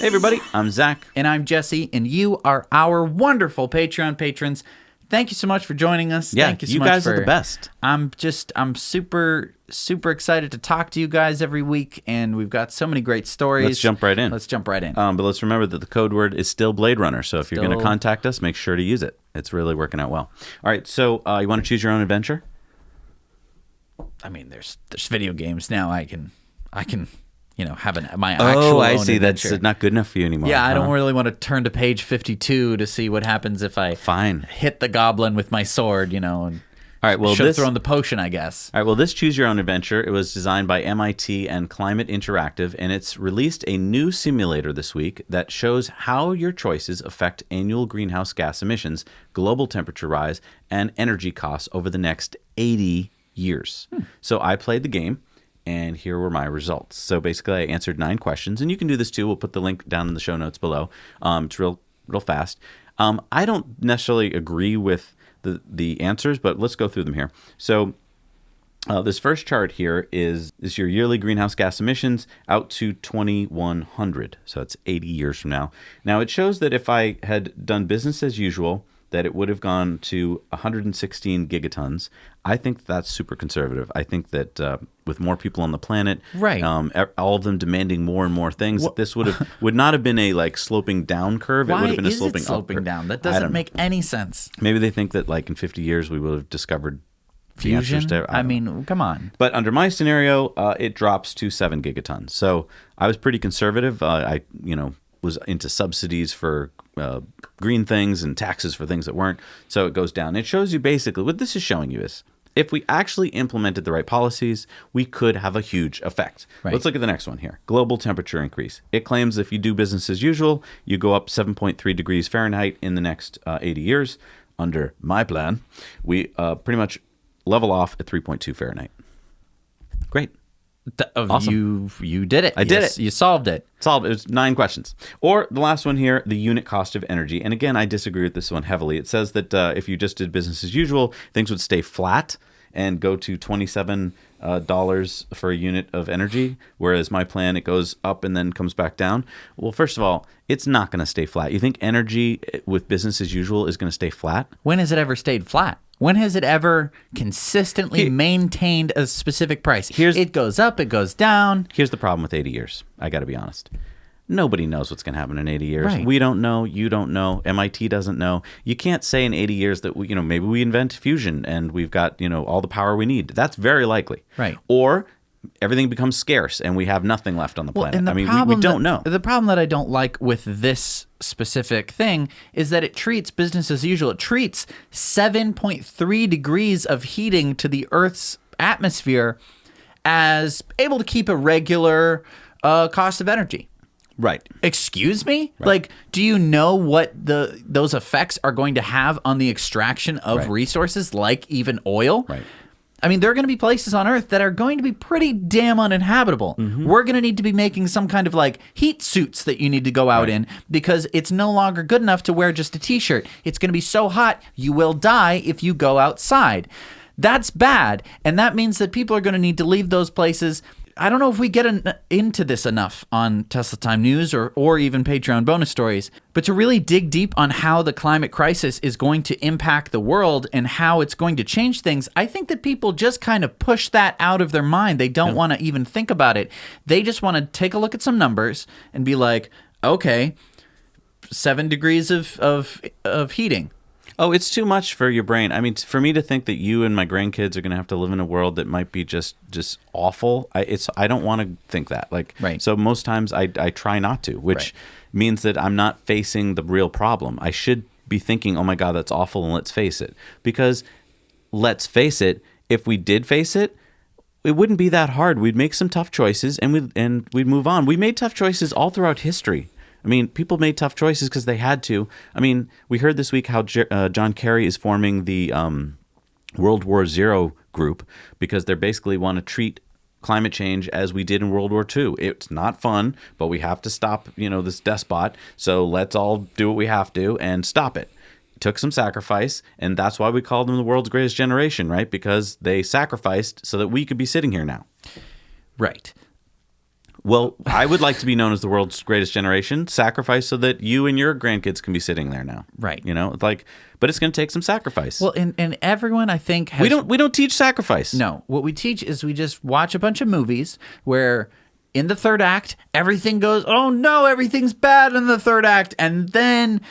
Hey, everybody. I'm Zach. And I'm Jesse, and you are our wonderful Patreon patrons. Thank you so much for joining us. Yeah, Thank you so you much guys are the best. I'm super excited to talk to you guys every week, and we've got so many great stories. Let's jump right in. But let's remember that the code word is still Blade Runner. So if you're going to contact us, make sure to use it. It's really working out well. All right. So you want to choose your own adventure? I mean, there's video games now. I can have my actual. Oh, I own see. adventure. That's not good enough for you anymore. Yeah, I don't really want to turn to page 52 to see what happens if I hit the goblin with my sword, And all right, well, should have thrown the potion, I guess. All right, well, this Choose Your Own Adventure, it was designed by MIT and Climate Interactive, and it's released a new simulator this week that shows how your choices affect annual greenhouse gas emissions, global temperature rise, and energy costs over the next 80 years. So I played the game. And here were my results. So basically, I answered 9 questions, and you can do this too. We'll put the link down in the show notes below. It's real fast. I don't necessarily agree with the answers, but let's go through them here. So this first chart here is your yearly greenhouse gas emissions out to 2100. So it's 80 years from now. Now it shows that if I had done business as usual, that it would have gone to 116 gigatons. I think that's super conservative. I think that with more people on the planet, right, all of them demanding more and more things, this would not have been a sloping down curve. Why it would have been a is sloping it sloping down? That doesn't make any sense. Maybe they think that in 50 years we will have discovered fusion. I mean, come on. But under my scenario, it drops to 7 gigatons. So I was pretty conservative. I was into subsidies for green things and taxes for things that weren't. So it goes down. It shows you basically what this is showing you is if we actually implemented the right policies, we could have a huge effect. Right. Let's look at the next one here. Global temperature increase. It claims if you do business as usual, you go up 7.3 degrees Fahrenheit in the next 80 years. Under my plan, we pretty much level off at 3.2 Fahrenheit. Great. Awesome. You did it. I did it. You solved it. Solved. It was 9 questions. Or the last one here, the unit cost of energy. And again, I disagree with this one heavily. It says that if you just did business as usual, things would stay flat and go to $27 for a unit of energy, whereas my plan, it goes up and then comes back down. Well, first of all, it's not going to stay flat. You think energy with business as usual is going to stay flat? When has it ever stayed flat? When has it ever consistently maintained a specific price? It goes up, it goes down. Here's the problem with 80 years. I got to be honest. Nobody knows what's going to happen in 80 years. Right. We don't know. You don't know. MIT doesn't know. You can't say in 80 years that maybe we invent fusion and we've got all the power we need. That's very likely. Right. Or everything becomes scarce and we have nothing left on the planet. We don't know. The problem that I don't like with this specific thing is that it treats business as usual. It treats 7.3 degrees of heating to the Earth's atmosphere as able to keep a regular cost of energy. Right. Excuse me? Right. Do you know what those effects are going to have on the extraction of resources like even oil? Right. I mean, there are going to be places on Earth that are going to be pretty damn uninhabitable. Mm-hmm. We're going to need to be making some kind of heat suits that you need to go out in because it's no longer good enough to wear just a t-shirt. It's going to be so hot, you will die if you go outside. That's bad. And that means that people are going to need to leave those places. I don't know if we get into this enough on Tesla Time News or even Patreon bonus stories, but to really dig deep on how the climate crisis is going to impact the world and how it's going to change things, I think that people just kind of push that out of their mind. They don't want to even think about it. They just want to take a look at some numbers and be like, okay, 7 degrees of heating. Oh, it's too much for your brain. I mean, for me to think that you and my grandkids are going to have to live in a world that might be just awful, I don't want to think that. So most times I try not to, which means that I'm not facing the real problem. I should be thinking, oh my God, that's awful, and let's face it. Because let's face it, if we did face it, it wouldn't be that hard. We'd make some tough choices and we'd move on. We made tough choices all throughout history. I mean, people made tough choices because they had to. I mean, we heard this week how John Kerry is forming the World War Zero group because they basically want to treat climate change as we did in World War II. It's not fun, but we have to stop, this despot. So let's all do what we have to and stop it. It took some sacrifice, and that's why we call them the world's greatest generation, right? Because they sacrificed so that we could be sitting here now. Right. Well, I would like to be known as the world's greatest generation. Sacrifice so that you and your grandkids can be sitting there now. Right. But it's going to take some sacrifice. Well, and everyone, I think, has... We don't teach sacrifice. No. What we teach is we just watch a bunch of movies where in the third act, everything goes, oh no, everything's bad in the third act. And then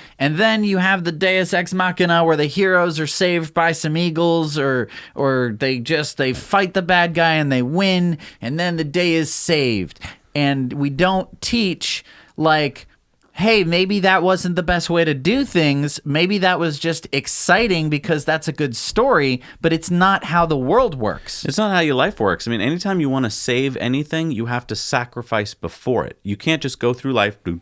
you have the Deus Ex Machina where the heroes are saved by some eagles or they fight the bad guy and they win. And then the day is saved. And we don't teach like, hey, maybe that wasn't the best way to do things. Maybe that was just exciting because that's a good story, but it's not how the world works. It's not how your life works. I mean, anytime you want to save anything, you have to sacrifice before it. You can't just go through life, and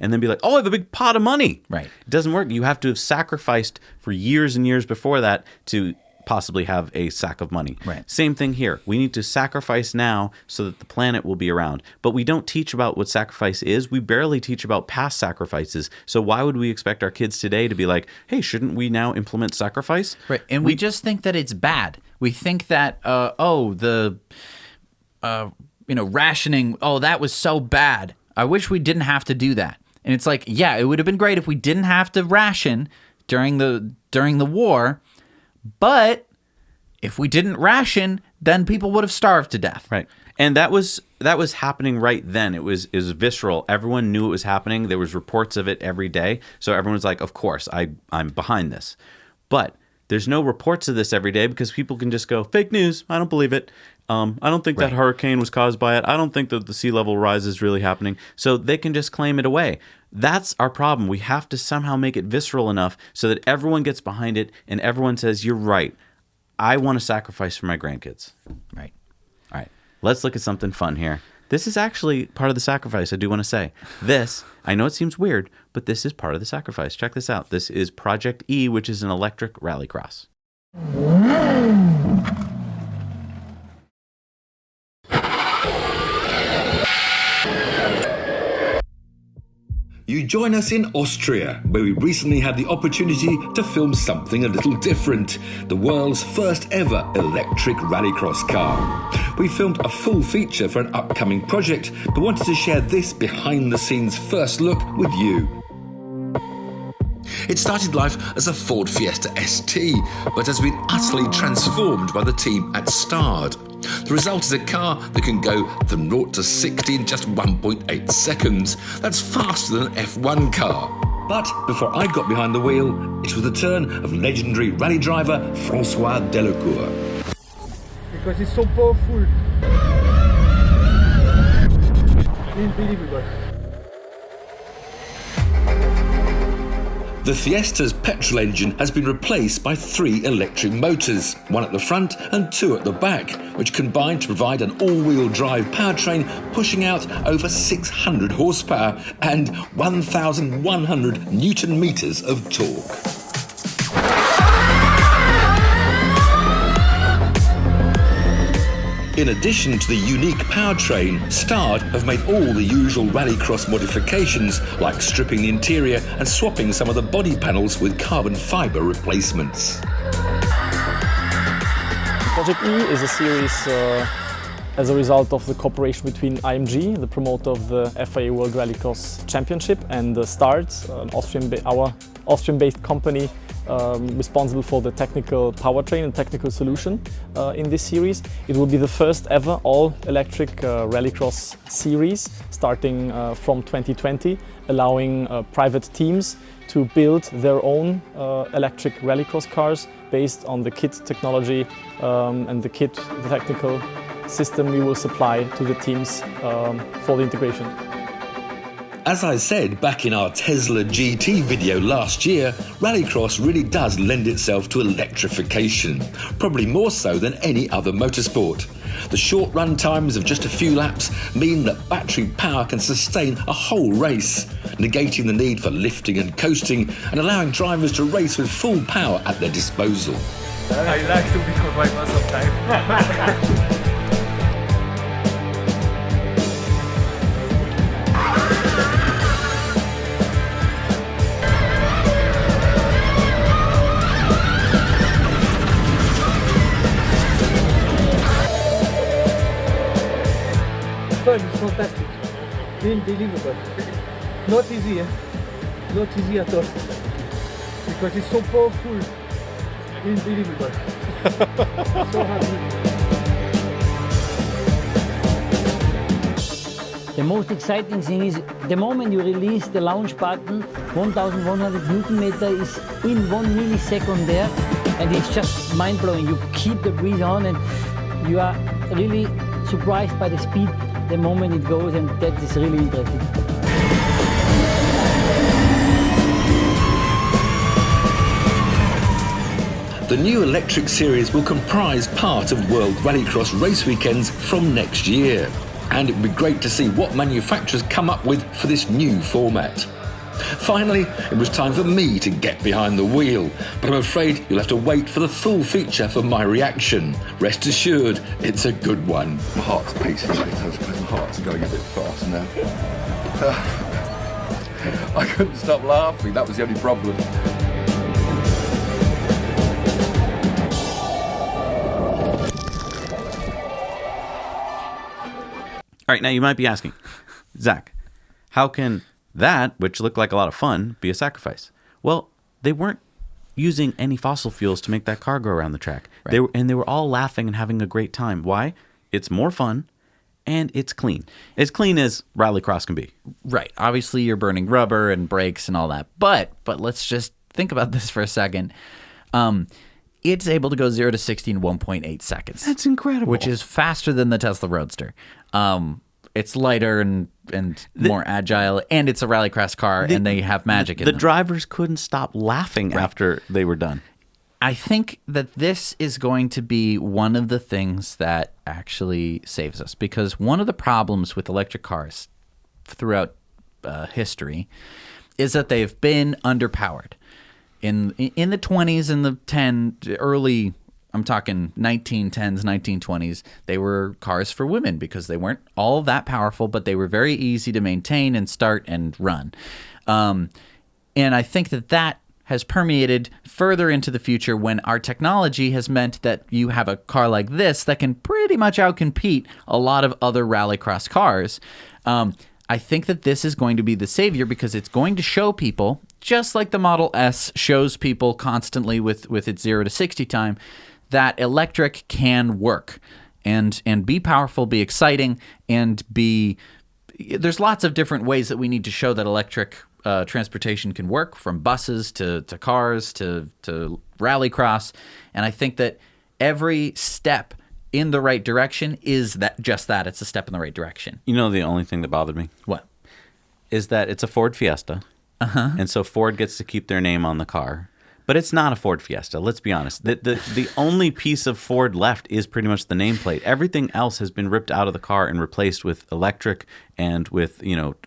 then be like, oh, I have a big pot of money. Right. It doesn't work. You have to have sacrificed for years and years before that to possibly have a sack of money. Right. Same thing here. We need to sacrifice now so that the planet will be around. But we don't teach about what sacrifice is. We barely teach about past sacrifices. So why would we expect our kids today to be like, hey, shouldn't we now implement sacrifice? Right. And we just think that it's bad. We think that, rationing, that was so bad. I wish we didn't have to do that. And it's like, yeah, it would have been great if we didn't have to ration during the war. But if we didn't ration, then people would have starved to death. Right. And that was happening right then. It was visceral. Everyone knew it was happening. There was reports of it every day. So everyone was like, of course, I'm behind this. But there's no reports of this every day because people can just go, fake news. I don't believe it. I don't think that hurricane was caused by it. I don't think that the sea level rise is really happening. So they can just claim it away. That's our problem. We have to somehow make it visceral enough so that everyone gets behind it and everyone says, you're right. I want to sacrifice for my grandkids. Right. All right. Let's look at something fun here. This is actually part of the sacrifice, I do want to say. This, I know it seems weird, but this is part of the sacrifice. Check this out. This is Project E, which is an electric rallycross. You join us in Austria, where we recently had the opportunity to film something a little different, the world's first ever electric rallycross car. We filmed a full feature for an upcoming project, but wanted to share this behind-the-scenes first look with you. It started life as a Ford Fiesta ST, but has been utterly transformed by the team at Stard. The result is a car that can go from 0 to 60 in just 1.8 seconds. That's faster than an F1 car. But before I got behind the wheel, it was the turn of legendary rally driver François Delacour. Because it's so powerful. Unbelievable. The Fiesta's petrol engine has been replaced by 3 electric motors, 1 at the front and 2 at the back, which combine to provide an all-wheel drive powertrain pushing out over 600 horsepower and 1,100 newton meters of torque. In addition to the unique powertrain, Stard have made all the usual rallycross modifications, like stripping the interior and swapping some of the body panels with carbon fibre replacements. Project E is a series as a result of the cooperation between IMG, the promoter of the FIA World Rallycross Championship, and Stard, our Austrian-based company responsible for the technical powertrain and technical solution in this series. It will be the first ever all-electric rallycross series starting from 2020, allowing private teams to build their own electric rallycross cars based on the kit technology and the technical system we will supply to the teams for the integration. As I said back in our Tesla GT video last year, rallycross really does lend itself to electrification, probably more so than any other motorsport. The short run times of just a few laps mean that battery power can sustain a whole race, negating the need for lifting and coasting and allowing drivers to race with full power at their disposal. I like to be caught by myself sometimes. fun, it's fantastic. Unbelievable. Not easy, eh? Not easy at all. Because it's so powerful. Unbelievable. So happy. The most exciting thing is the moment you release the launch button, 1100 Newton meter is in 1 millisecond there, and it's just mind-blowing. You keep the breathe on and you are really surprised by the speed the moment it goes, and that is really interesting. The new electric series will comprise part of World Rallycross race weekends from next year. And it would be great to see what manufacturers come up with for this new format. Finally, it was time for me to get behind the wheel, but I'm afraid you'll have to wait for the full feature for my reaction. Rest assured, it's a good one. My heart's pacing, so I suppose my heart's going a bit fast now. I couldn't stop laughing, that was the only problem. All right, now you might be asking, Zach, how can that, which looked like a lot of fun, be a sacrifice? Well, they weren't using any fossil fuels to make that car go around the track. Right. They were all laughing and having a great time. Why? It's more fun, and it's clean. As clean as rallycross can be. Right. Obviously, you're burning rubber and brakes and all that. But let's just think about this for a second. It's able to go 0 to 60 in 1.8 seconds. That's incredible. Which is faster than the Tesla Roadster. It's lighter and more agile, and it's a rallycross car, and they have magic in them. The drivers couldn't stop laughing after they were done. I think that this is going to be one of the things that actually saves us, because one of the problems with electric cars throughout history is that they've been underpowered. In the 20s and the early, I'm talking 1910s, 1920s, they were cars for women because they weren't all that powerful, but they were very easy to maintain and start and run. And I think that has permeated further into the future when our technology has meant that you have a car like this that can pretty much outcompete a lot of other rallycross cars. I think that this is going to be the savior because it's going to show people, just like the Model S shows people constantly with its 0 to 60 time, that electric can work and be powerful, be exciting, and be... There's lots of different ways that we need to show that electric transportation can work, from buses to cars to rallycross. And I think that every step in the right direction is just that. It's a step in the right direction. You know the only thing that bothered me? What? Is that it's a Ford Fiesta. Uh-huh. And so Ford gets to keep their name on the car. But it's not a Ford Fiesta, let's be honest. The only piece of Ford left is pretty much the nameplate. Everything else has been ripped out of the car and replaced with electric and with,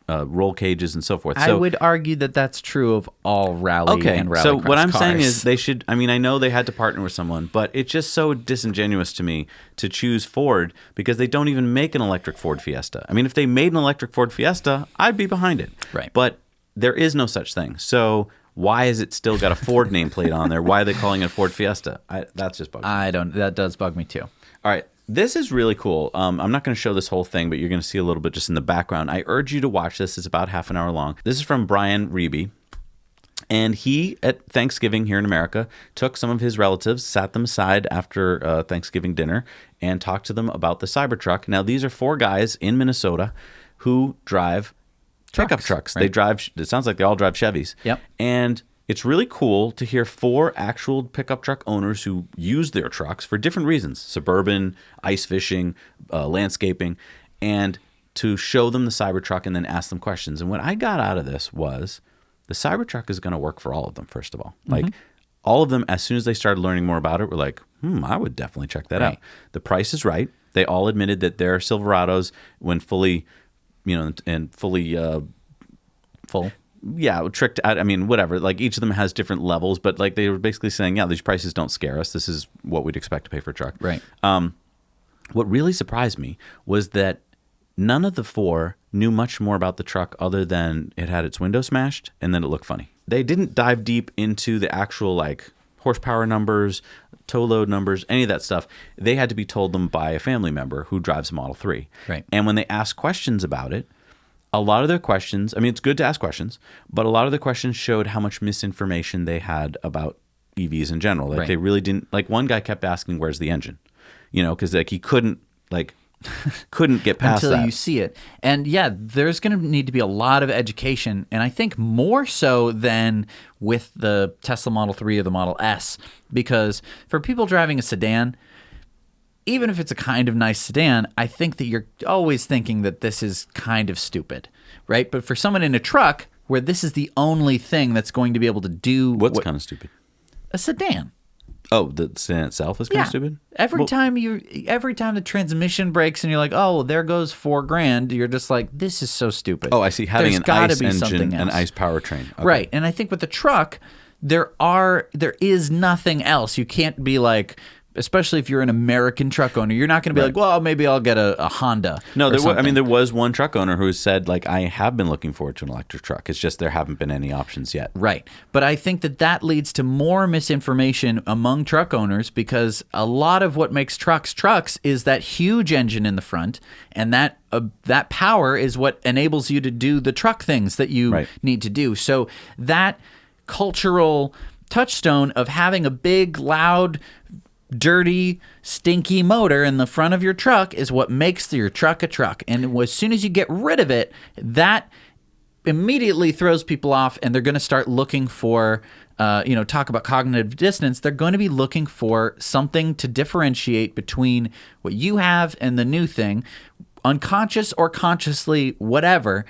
roll cages and so forth. I would argue that that's true of all rally and rallycross so what I'm cars. saying is they should, I know they had to partner with someone, but it's just so disingenuous to me to choose Ford because they don't even make an electric Ford Fiesta. If they made an electric Ford Fiesta, I'd be behind it. Right. But there is no such thing. So... why is it still got a Ford nameplate on there? Why are they calling it a Ford Fiesta? That's just bugging me. That does bug me too. All right. This is really cool. I'm not going to show this whole thing, but you're going to see a little bit just in the background. I urge you to watch this. It's about half an hour long. This is from Brian Reeby. And he, at Thanksgiving here in America, took some of his relatives, sat them aside after Thanksgiving dinner, and talked to them about the Cybertruck. Now, these are 4 guys in Minnesota who drive pickup trucks. Right. They drive, it sounds like they all drive Chevys. Yep. And it's really cool to hear 4 actual pickup truck owners who use their trucks for different reasons: suburban, ice fishing, landscaping, and to show them the Cybertruck and then ask them questions. And what I got out of this was the Cybertruck is going to work for all of them, first of all. Like, all of them, as soon as they started learning more about it, were like, I would definitely check that out. The price is right. They all admitted that their Silverados, when fully... and fully full. Yeah, tricked out. Whatever. Like, each of them has different levels, but like they were basically saying, yeah, these prices don't scare us. This is what we'd expect to pay for a truck. Right. What really surprised me was that none of the 4 knew much more about the truck other than it had its window smashed and then it looked funny. They didn't dive deep into the actual horsepower numbers, tow load numbers, any of that stuff. They had to be told them by a family member who drives a Model 3. Right. And when they asked questions about it, a lot of their questions, I mean, it's good to ask questions, but a lot of the questions showed how much misinformation they had about EVs in general. Like they really didn't, like one guy kept asking, where's the engine? You know, because like he couldn't get past until that. you see it. And yeah, there's going to need to be a lot of education, and I think more so than with the Tesla Model 3 or the Model S, because for people driving a sedan, even if it's a kind of nice sedan, I think that you're always thinking that this is kind of stupid, right? But for someone in a truck where this is the only thing that's going to be able to do What's kind of stupid? A sedan. Oh, the sedan itself is kind of stupid? Every time the transmission breaks and you're like, oh, there goes $4,000, you're just like, this is so stupid. Oh, I see. Having There's an ICE gotta be something engine, an else. ICE powertrain. Okay. Right. And I think with the truck, there is nothing else. You can't be like, especially if you're an American truck owner, you're not going to be like, well, maybe I'll get a Honda. No, or there was one truck owner who said, like, I have been looking forward to an electric truck. It's just there haven't been any options yet. Right. But I think that leads to more misinformation among truck owners, because a lot of what makes trucks is that huge engine in the front, and that power is what enables you to do the truck things that you need to do. So that cultural touchstone of having a big, loud, dirty, stinky motor in the front of your truck is what makes your truck a truck. And as soon as you get rid of it, that immediately throws people off, and they're going to start looking for, talk about cognitive dissonance. They're going to be looking for something to differentiate between what you have and the new thing, unconscious or consciously, whatever.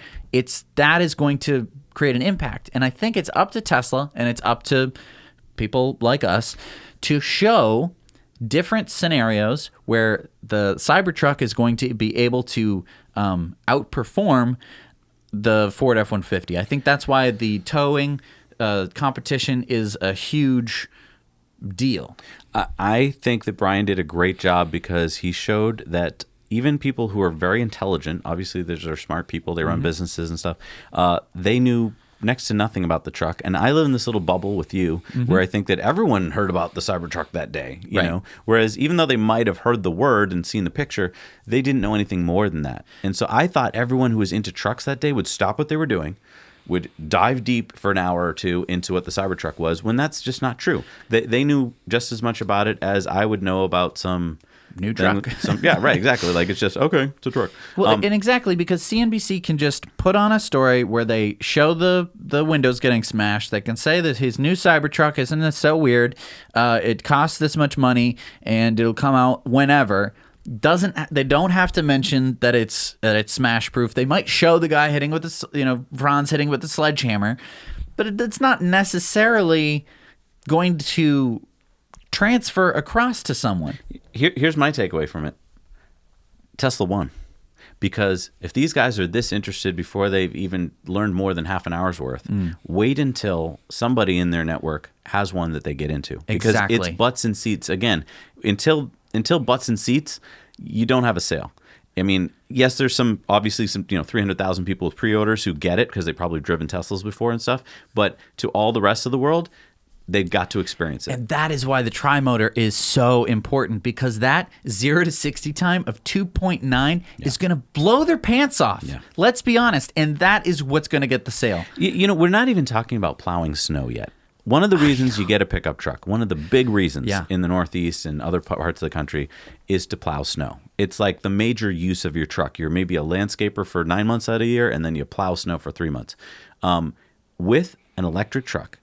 That is going to create an impact. And I think it's up to Tesla, and it's up to people like us to show different scenarios where the Cybertruck is going to be able to outperform the Ford F-150. I think that's why the towing competition is a huge deal. I think that Brian did a great job, because he showed that even people who are very intelligent, obviously they're smart people, they run businesses and stuff, they knew next to nothing about the truck. And I live in this little bubble with you where I think that everyone heard about the Cybertruck that day, you know, whereas even though they might have heard the word and seen the picture, they didn't know anything more than that. And so I thought everyone who was into trucks that day would stop what they were doing, would dive deep for an hour or two into what the Cybertruck was, when that's just not true. They knew just as much about it as I would know about some new truck. Yeah, right, exactly. Like, it's just, okay, it's a truck. Well, and exactly, because CNBC can just put on a story where they show the windows getting smashed. They can say that his new Cybertruck isn't so weird. It costs this much money, and it'll come out whenever. They don't have to mention that it's smash proof. They might show the guy hitting with Franz hitting with the sledgehammer, but it's not necessarily going to transfer across to someone. Here's my takeaway from it. Tesla won. Because if these guys are this interested before they've even learned more than half an hour's worth, wait until somebody in their network has one that they get into. Because it's butts and seats. Again, until butts and seats, you don't have a sale. I mean, yes, there's obviously some 300,000 people with pre-orders who get it because they've probably driven Teslas before and stuff. But to all the rest of the world, they've got to experience it. And that is why the Tri-Motor is so important, because that 0 to 60 time of 2.9 is going to blow their pants off. Yeah. Let's be honest. And that is what's going to get the sale. We're not even talking about plowing snow yet. One of the reasons you get a pickup truck, one of the big reasons in the Northeast and other parts of the country, is to plow snow. It's like the major use of your truck. You're maybe a landscaper for 9 months out of the year, and then you plow snow for 3 months. With an electric truck,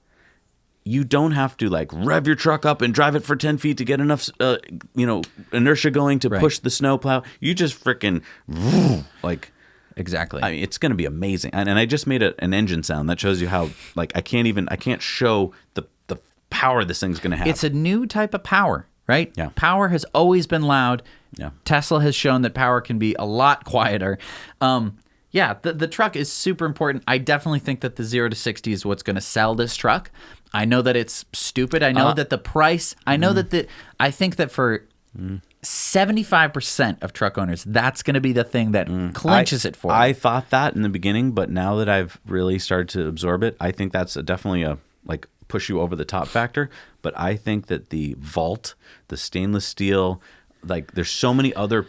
you don't have to like rev your truck up and drive it for 10 feet to get enough, inertia going to push the snow plow. You just freaking Exactly. I mean, it's going to be amazing. And I just made an engine sound that shows you how, like, I can't show the power this thing's going to have. It's a new type of power, right? Yeah. Power has always been loud. Yeah. Tesla has shown that power can be a lot quieter. The truck is super important. I definitely think that the 0 to 60 is what's going to sell this truck. I know that it's stupid. I know that the price, I know that I think that for 75% of truck owners, that's going to be the thing that clinches it for them. I thought that in the beginning, but now that I've really started to absorb it, I think that's definitely a push you over the top factor. But I think that the vault, the stainless steel, like there's so many other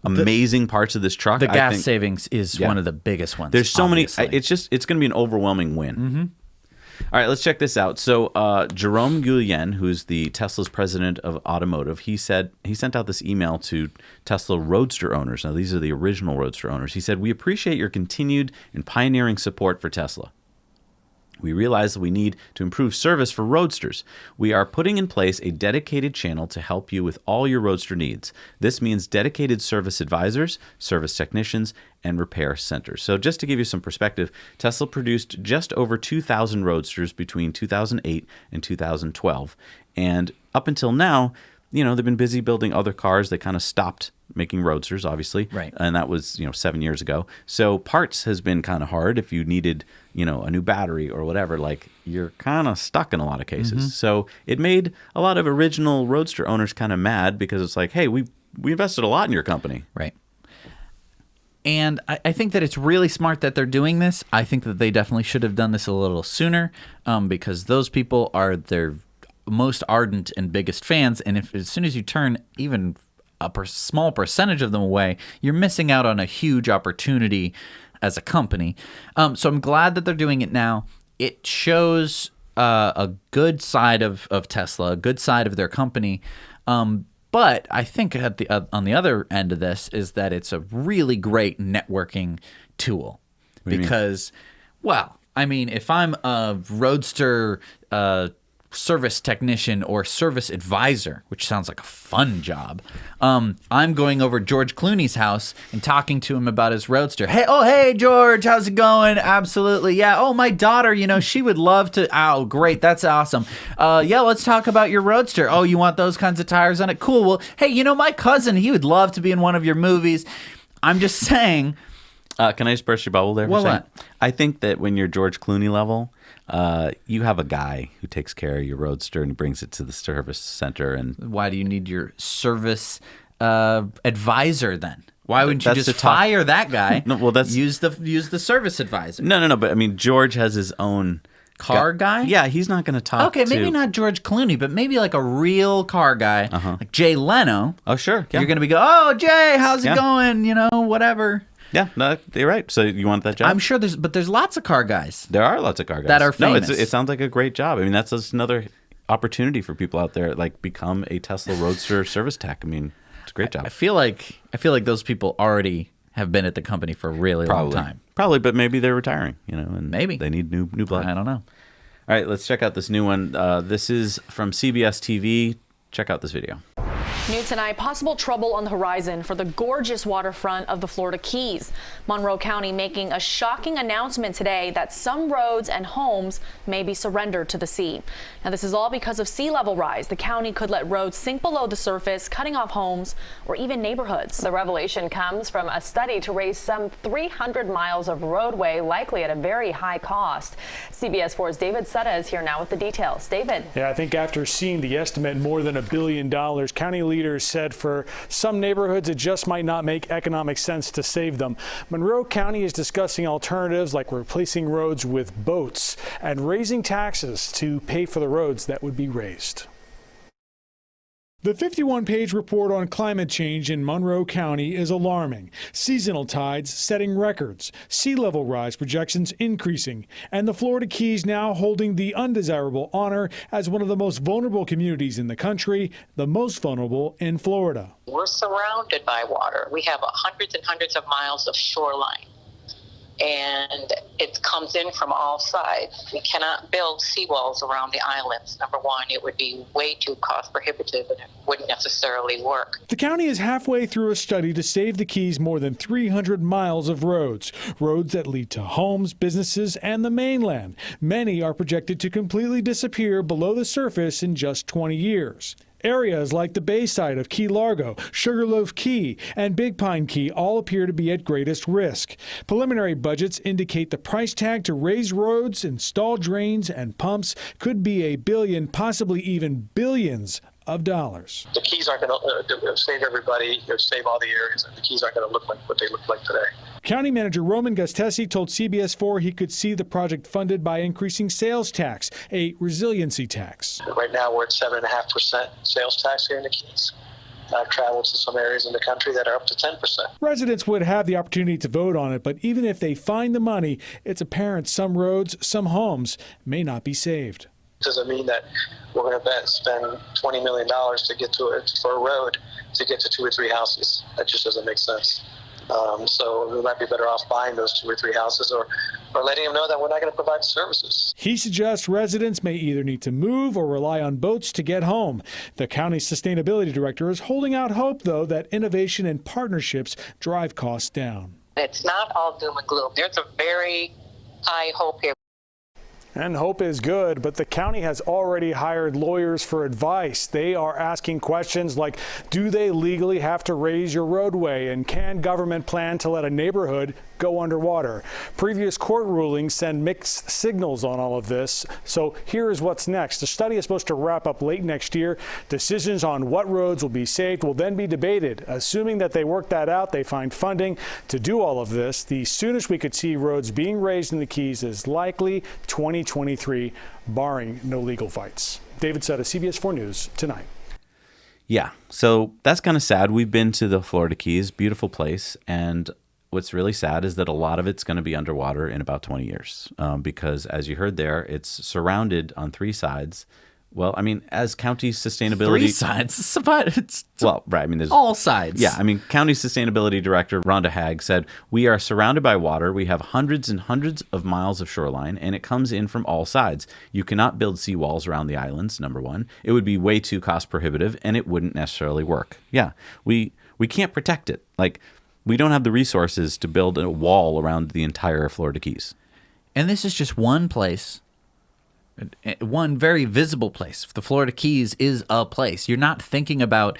amazing parts of this truck. The gas savings is one of the biggest ones. There's so obviously. many. It's going to be an overwhelming win. Mm-hmm. All right, let's check this out. So Jerome Guillen, who's the Tesla's president of automotive, he sent out this email to Tesla Roadster owners. Now, these are the original Roadster owners. He said, "We appreciate your continued and pioneering support for Tesla. We realize that we need to improve service for Roadsters. We are putting in place a dedicated channel to help you with all your Roadster needs. This means dedicated service advisors, service technicians, and repair centers." So just to give you some perspective, Tesla produced just over 2,000 Roadsters between 2008 and 2012. And up until now, they've been busy building other cars. They kind of stopped making Roadsters, obviously. Right. And that was, 7 years ago. So parts has been kind of hard. If you needed, a new battery or whatever, like you're kind of stuck in a lot of cases. Mm-hmm. So it made a lot of original Roadster owners kind of mad because it's like, hey, we invested a lot in your company. Right. And I think that it's really smart that they're doing this. I think that they definitely should have done this a little sooner because those people are their most ardent and biggest fans. And if as soon as you turn even a small percentage of them away, you're missing out on a huge opportunity as a company. So I'm glad that they're doing it now. It shows a good side of Tesla, a good side of their company. But I think on the other end of this is that it's a really great networking tool because, well, I mean, if I'm a Roadster service technician or service advisor, which sounds like a fun job, I'm going over to George Clooney's house and talking to him about his Roadster. Hey, George, how's it going? Absolutely, yeah. Oh, my daughter, she would love to. Oh, great, that's awesome. Yeah, let's talk about your Roadster. Oh, you want those kinds of tires on it? Cool. Well, hey, my cousin, he would love to be in one of your movies. I'm just saying. Can I just burst your bubble there? Well, what? I think that when you're George Clooney level, you have a guy who takes care of your Roadster and brings it to the service center. And why do you need your service advisor then? Why wouldn't you just fire that guy? No, well, use the service advisor. No. But I mean, George has his own car guy. Yeah, he's not going to talk. Okay, maybe not George Clooney, but maybe like a real car guy, like Jay Leno. Oh, sure. Yeah. You're going to oh, Jay, how's it going? Whatever. Yeah, no, you're right. So you want that job? I'm sure there's lots of car guys. There are lots of car guys that are famous. No, it sounds like a great job. I mean, that's just another opportunity for people out there, like become a Tesla Roadster service tech. I mean, it's a great job. I feel like those people already have been at the company for a really long time. Probably, but maybe they're retiring. And maybe they need new blood. I don't know. All right, let's check out this new one. This is from CBS TV. Check out this video. New tonight, possible trouble on the horizon for the gorgeous waterfront of the Florida Keys. Monroe County making a shocking announcement today that some roads and homes may be surrendered to the sea. Now, this is all because of sea level rise. The county could let roads sink below the surface, cutting off homes or even neighborhoods. The revelation comes from a study to raise some 300 miles of roadway, likely at a very high cost. CBS 4's David Sutta is here now with the details. David. Yeah, I think after seeing the estimate, more than $1 billion, county leaders said for some neighborhoods it just might not make economic sense to save them. Monroe County is discussing alternatives like replacing roads with boats and raising taxes to pay for the roads that would be raised. The 51-page report on climate change in Monroe County is alarming. Seasonal tides setting records, sea level rise projections increasing, and the Florida Keys now holding the undesirable honor as one of the most vulnerable communities in the country, the most vulnerable in Florida. We're surrounded by water. We have hundreds and hundreds of miles of shoreline, and it comes in from all sides. We cannot build seawalls around the islands. Number one, it would be way too cost prohibitive and it wouldn't necessarily work. The county is halfway through a study to save the Keys more than 300 miles of roads that lead to homes, businesses, and the mainland. Many are projected to completely disappear below the surface in just 20 years. Areas like the Bayside of Key Largo, Sugarloaf Key, and Big Pine Key all appear to be at greatest risk. Preliminary budgets indicate the price tag to raise roads, install drains, and pumps could be $1 billion, possibly even billions of dollars. The Keys aren't going to save everybody, save all the areas, and the Keys aren't going to look like what they look like today. County Manager Roman Gustesi told CBS4 he could see the project funded by increasing sales tax, a resiliency tax. Right now we're at 7.5% sales tax here in the Keys. I've traveled to some areas in the country that are up to 10%. Residents would have the opportunity to vote on it, but even if they find the money, it's apparent some roads, some homes may not be saved. Does it mean that we're going to spend $20 million to get to it for a road to get to 2 or 3 houses? That just doesn't make sense. So we might be better off buying those 2 or 3 houses or letting them know that we're not going to provide the services. He suggests residents may either need to move or rely on boats to get home. The county's sustainability director is holding out hope, though, that innovation and partnerships drive costs down. It's not all doom and gloom. There's a very high hope here. And hope is good, but the county has already hired lawyers for advice. They are asking questions like, do they legally have to raise your roadway? And can government plan to let a neighborhood go underwater? Previous court rulings send mixed signals on all of this. So here is what's next. The study is supposed to wrap up late next year. Decisions on what roads will be saved will then be debated. Assuming that they work that out, they find funding to do all of this, the soonest we could see roads being raised in the Keys is likely 2023, barring no legal fights. David Sutta, CBS 4 News, tonight. Yeah, so that's kind of sad. We've been to the Florida Keys, beautiful place, and what's really sad is that a lot of it's going to be underwater in about 20 years because, as you heard there, it's surrounded on 3 sides. Well, I mean, as county sustainability... 3 sides? Well, right. I mean, there's... all sides. Yeah, I mean, county sustainability director Rhonda Hagg said, we are surrounded by water. We have hundreds and hundreds of miles of shoreline, and it comes in from all sides. You cannot build seawalls around the islands, number one. It would be way too cost prohibitive, and it wouldn't necessarily work. Yeah, we can't protect it. Like, we don't have the resources to build a wall around the entire Florida Keys. And this is just one place. One very visible place. The Florida Keys is a place. You're not thinking about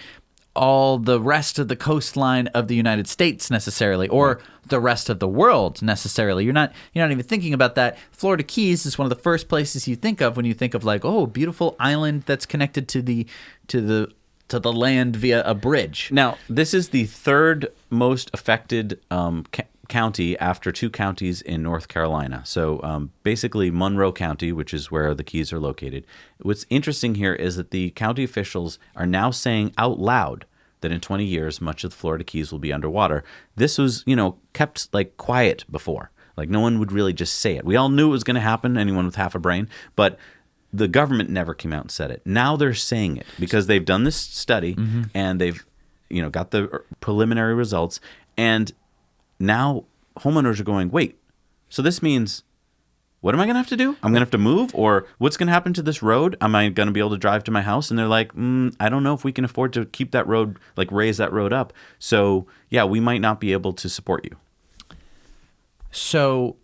all the rest of the coastline of the United States necessarily, or the rest of the world necessarily. You're not even thinking about that. Florida Keys is one of the first places you think of when you think of like, oh, beautiful island that's connected to the land via a bridge. Now, this is the 3rd most affected county after 2 counties in North Carolina. So basically Monroe County, which is where the Keys are located. What's interesting here is that the county officials are now saying out loud that in 20 years, much of the Florida Keys will be underwater. This was, kept like quiet before. Like no one would really just say it. We all knew it was going to happen, anyone with half a brain, but the government never came out and said it. Now they're saying it because they've done this study and they've, got the preliminary results, and now homeowners are going, wait, so this means what am I going to have to do? I'm going to have to move, or what's going to happen to this road? Am I going to be able to drive to my house? And they're like, I don't know if we can afford to keep that road, like raise that road up. So yeah, we might not be able to support you. So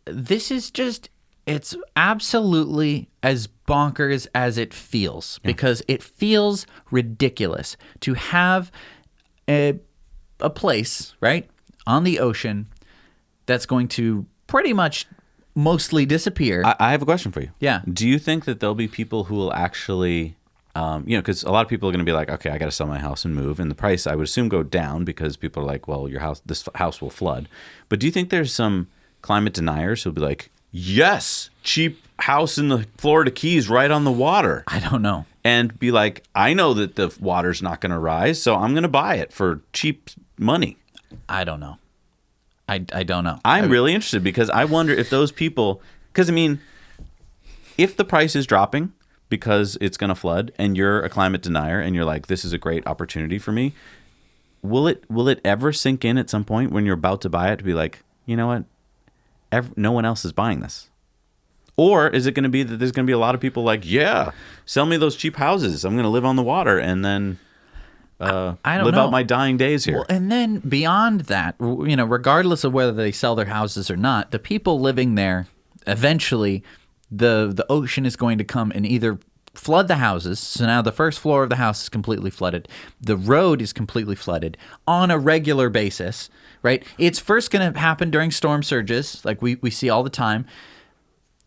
this is just, it's absolutely as bonkers as it feels, because it feels ridiculous to have a place, right, on the ocean that's going to pretty much mostly disappear. I have a question for you. Yeah. Do you think that there'll be people who will actually, because a lot of people are going to be like, okay, I got to sell my house and move, and the price, I would assume, go down because people are like, well, this house will flood. But do you think there's some climate deniers who'll be like, yes, cheap house in the Florida Keys right on the water? I don't know. And be like, I know that the water's not going to rise, so I'm going to buy it for cheap money. I don't know. I don't know. I'm really interested because I wonder if those people, because I mean, if the price is dropping because it's going to flood and you're a climate denier and you're like, this is a great opportunity for me, will it ever sink in at some point when you're about to buy it to be like, you know what, no one else is buying this? Or is it going to be that there's going to be a lot of people like, yeah, sell me those cheap houses. I'm going to live on the water and then I don't live out my dying days here. Well, and then beyond that, regardless of whether they sell their houses or not, the people living there, eventually the ocean is going to come and either flood the houses. So now the first floor of the house is completely flooded. The road is completely flooded on a regular basis, right? It's first going to happen during storm surges, like we see all the time.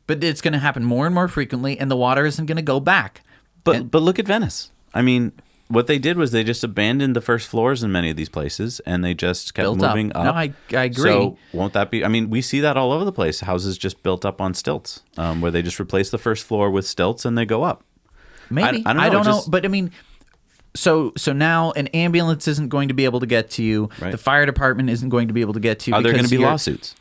But it's going to happen more and more frequently, and the water isn't going to go back. But look at Venice. I mean, what they did was they just abandoned the first floors in many of these places, and they just kept moving up. No, I agree. So won't that be? I mean, we see that all over the place. Houses just built up on stilts, where they just replace the first floor with stilts and they go up. Maybe I don't know, but I mean. So now an ambulance isn't going to be able to get to you. Right. The fire department isn't going to be able to get to you. Are there going to be lawsuits?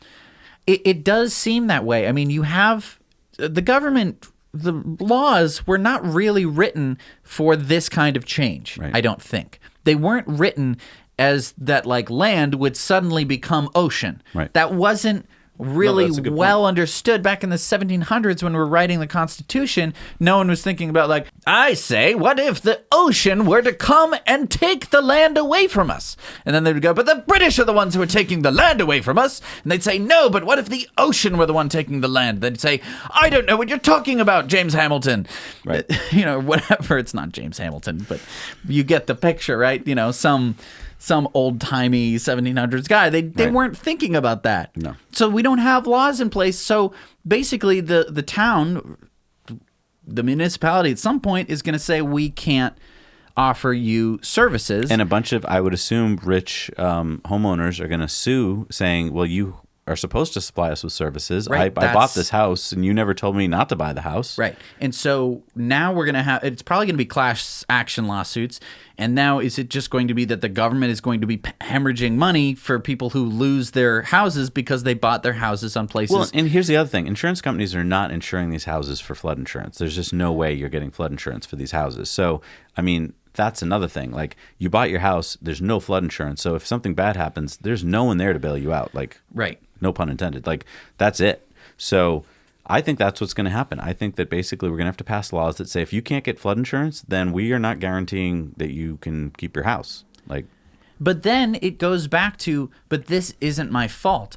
It does seem that way. I mean, you have the government, the laws were not really written for this kind of change, I don't think. They weren't written as that like land would suddenly become ocean. Right. That wasn't really well understood back in the 1700s when we're writing the Constitution. No one was thinking about like, I say, what if the ocean were to come and take the land away from us? And then they would go, but the British are the ones who are taking the land away from us. And they'd say, no, but what if the ocean were the one taking the land? They'd say, I don't know what you're talking about, James Hamilton. Right. You know, whatever. It's not James Hamilton, but you get the picture, right? You know, some old-timey 1700s guy. They weren't thinking about that. No. So we don't have laws in place. So basically the town, the municipality at some point is going to say we can't offer you services. And a bunch of, I would assume, rich homeowners are going to sue saying, well, you are supposed to supply us with services. Right, I bought this house and you never told me not to buy the house. Right. And so now we're going to have, it's probably going to be class action lawsuits. And now is it just going to be that the government is going to be hemorrhaging money for people who lose their houses because they bought their houses on places? Well, and here's the other thing. Insurance companies are not insuring these houses for flood insurance. There's just no way you're getting flood insurance for these houses. So, I mean, that's another thing. Like, you bought your house, there's no flood insurance. So if something bad happens, there's no one there to bail you out. Like, right. No pun intended. Like, that's it. So I think that's what's going to happen. I think that basically we're going to have to pass laws that say if you can't get flood insurance, then we are not guaranteeing that you can keep your house. Like, but then it goes back to, but this isn't my fault.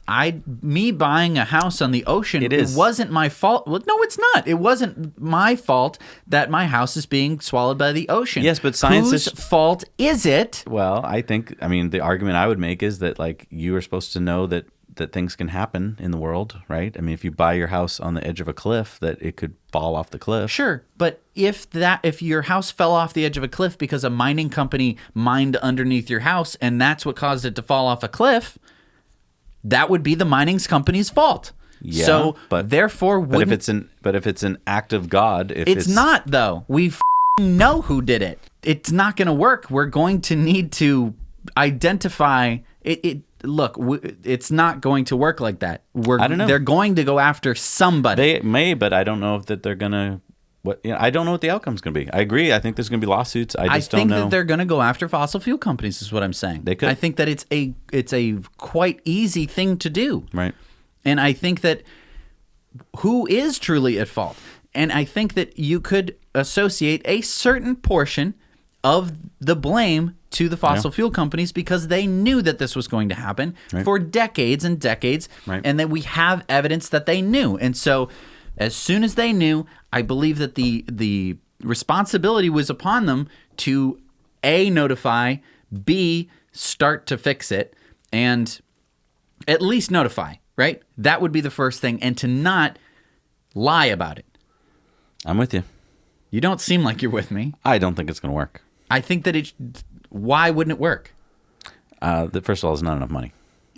Me buying a house on the ocean, it wasn't my fault. Well, no, it's not. It wasn't my fault that my house is being swallowed by the ocean. Yes, but science Whose fault is it? Well, I mean, the argument I would make is that, like, you are supposed to know that things can happen in the world, right? I mean, if you buy your house on the edge of a cliff, that it could fall off the cliff. Sure, but if your house fell off the edge of a cliff because a mining company mined underneath your house and that's what caused it to fall off a cliff, that would be the mining company's fault. Yeah, so but therefore, but if it's an act of God, it's not though. We know who did it. It's not going to work. We're going to need to identify it. Look, it's not going to work like that. I don't know. They're going to go after somebody. They may, but I don't know if that they're going to. I don't know what the outcome's going to be. I agree. I think there's going to be lawsuits. I just don't know. I think that they're going to go after fossil fuel companies. Is what I'm saying. They could. I think that it's a quite easy thing to do. Right. And I think that who is truly at fault, and I think that you could associate a certain portion of the blame to the fossil fuel companies because they knew that this was going to happen for decades and decades, and that we have evidence that they knew. And so as soon as they knew, I believe that the responsibility was upon them to A, notify, B, start to fix it, and at least notify, right? That would be the first thing, and to not lie about it. I'm with you. You don't seem like you're with me. I don't think it's going to work. I think that why wouldn't it work? First of all, it's not enough money.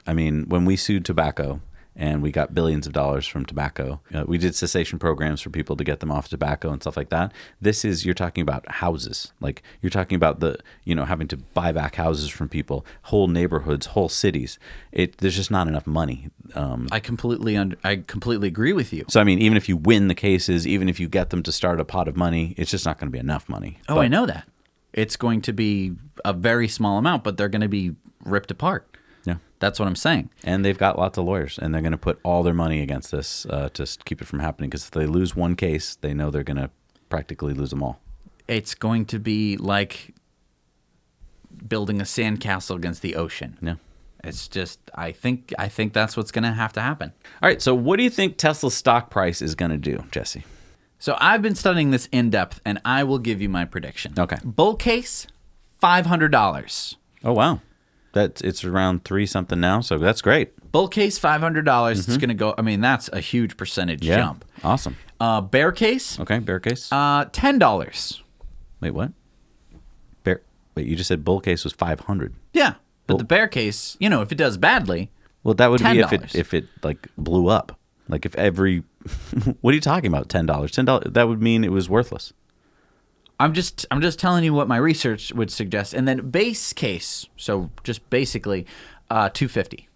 I mean, when we sued tobacco and we got billions of dollars from tobacco, we did cessation programs for people to get them off tobacco and stuff like that. You're talking about houses. Like, you're talking about having to buy back houses from people, whole neighborhoods, whole cities. There's just not enough money. I completely agree with you. So, I mean, even if you win the cases, even if you get them to start a pot of money, it's just not going to be enough money. Oh, I know that. It's going to be a very small amount, but they're going to be ripped apart. Yeah. That's what I'm saying. And they've got lots of lawyers, and they're going to put all their money against this to keep it from happening, because if they lose one case, they know they're going to practically lose them all. It's going to be like building a sandcastle against the ocean. Yeah. It's just, I think that's what's going to have to happen. All right, so what do you think Tesla's stock price is going to do, Jesse? So I've been studying this in depth, and I will give you my prediction. Okay. Bull case, $500. Oh, wow. It's around 3 something now, so that's great. Bull case, $500. It's going to go, I mean, that's a huge percentage jump. Awesome. Bear case. Okay, bear case. $10. Wait, what? Wait, you just said bull case was 500. Yeah, but the bear case, if it does badly, well, that would $10. be if it like blew up. Like if every, what are you talking about? $10. That would mean it was worthless. I'm just telling you what my research would suggest, and then base case. So just basically, $250.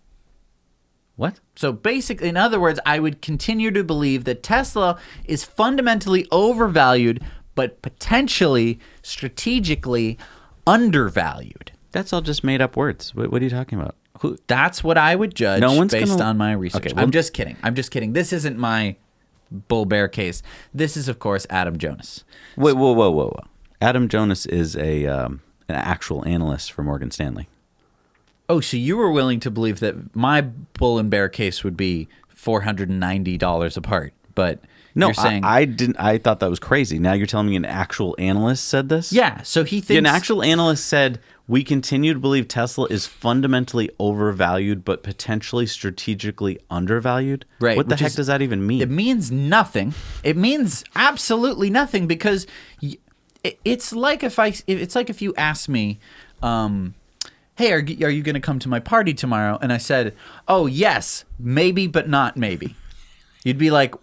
What? So basically, in other words, I would continue to believe that Tesla is fundamentally overvalued, but potentially strategically undervalued. That's all just made up words. What are you talking about? That's what I would judge based on my research. Okay, well, I'm just kidding. This isn't my bull bear case. This is, of course, Adam Jonas. Wait, whoa. Adam Jonas is an actual analyst for Morgan Stanley. Oh, so you were willing to believe that my bull and bear case would be $490 apart, but no, you're saying I didn't. I thought that was crazy. Now you're telling me an actual analyst said this? Yeah, so he thinks an actual analyst said we continue to believe Tesla is fundamentally overvalued, but potentially strategically undervalued. Right? What the heck does that even mean? It means nothing. It means absolutely nothing because it's like if you ask me, hey, are you going to come to my party tomorrow? And I said, oh yes, maybe, but not maybe. You'd be like,